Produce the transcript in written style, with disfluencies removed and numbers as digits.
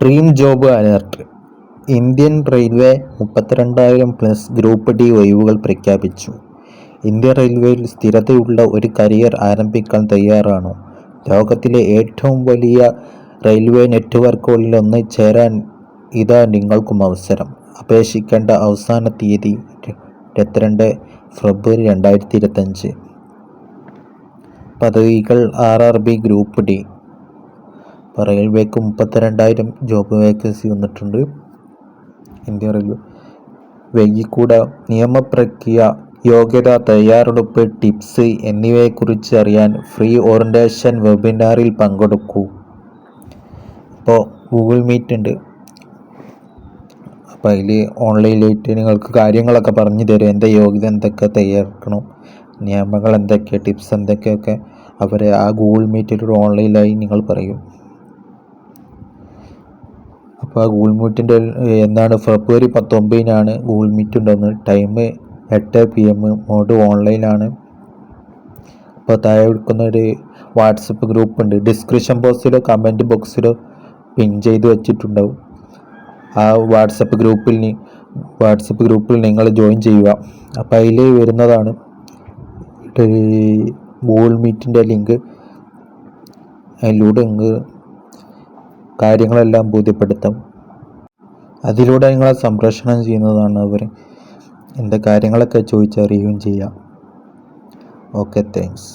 Dream job alert. Indian railway 32,000+ group D ഒഴിവുകൾ പ്രഖ്യാപിച്ചു. Indian റെയിൽവേയിൽ സ്ഥിരതയുള്ള ഒരു കരിയർ ആരംഭിക്കാൻ തയ്യാറാണോ? ലോകത്തിലെ ഏറ്റവും വലിയ റെയിൽവേ നെറ്റ്വർക്കുകളിലൊന്ന് ചേരാൻ ഇതാ നിങ്ങൾക്കും അവസരം. അപേക്ഷിക്കേണ്ട അവസാന തീയതി 22 ഫെബ്രുവരി 2025. പദവികൾ RRB ഗ്രൂപ്പ് ഡി. റെയിൽവേക്ക് 32,000 ജോബ് വേക്കൻസി വന്നിട്ടുണ്ട്. ഇന്ത്യൻ റെയിൽവേ വൈകിക്കൂട. നിയമപ്രക്രിയ, യോഗ്യത, തയ്യാറെടുപ്പ്, ടിപ്സ് എന്നിവയെക്കുറിച്ച് അറിയാൻ ഫ്രീ ഓറിയന്റേഷൻ വെബിനാറിൽ പങ്കെടുക്കൂ. ഇപ്പോൾ ഗൂഗിൾ മീറ്റ് ഉണ്ട്. അപ്പോൾ അതിൽ ഓൺലൈനായിട്ട് നിങ്ങൾക്ക് കാര്യങ്ങളൊക്കെ പറഞ്ഞു തരും. എന്താ യോഗ്യത, എന്തൊക്കെ തയ്യാറെടുക്കണം, നിയമങ്ങൾ എന്തൊക്കെ, ടിപ്സ് എന്തൊക്കെയൊക്കെ അവർ ആ ഗൂഗിൾ മീറ്റിലൂടെ ഓൺലൈനായി നിങ്ങൾ പറയും. അപ്പോൾ ആ ഗൂഗിൾ മീറ്റിൻ്റെ എന്നാണ് ഫെബ്രുവരി 19 ഗൂഗിൾ മീറ്റ് ഉണ്ടാകുന്നത്. Time 8 PM. മോഡ് ഓൺലൈനാണ്. അപ്പോൾ താഴെ കൊടുക്കുന്ന ഒരു വാട്സപ്പ് ഗ്രൂപ്പ് ഉണ്ട്. ഡിസ്ക്രിപ്ഷൻ ബോക്സിലോ കമൻറ്റ് ബോക്സിലോ പിൻ ചെയ്ത് വെച്ചിട്ടുണ്ടാവും. ആ വാട്സപ്പ് ഗ്രൂപ്പിൽ നിങ്ങൾ ജോയിൻ ചെയ്യുക. അപ്പോൾ അതിൽ വരുന്നതാണ് ഗൂഗിൾ മീറ്റിൻ്റെ ലിങ്ക്. അതിലൂടെ നിങ്ങൾ കാര്യങ്ങളെല്ലാം ബോധ്യപ്പെടുത്താം. അതിലൂടെ നിങ്ങളെ സംപ്രേഷണം ചെയ്യുന്നതാണ്. അവർ എന്താ കാര്യങ്ങളൊക്കെ ചോദിച്ചറിയുകയും ചെയ്യാം. Okay, thanks.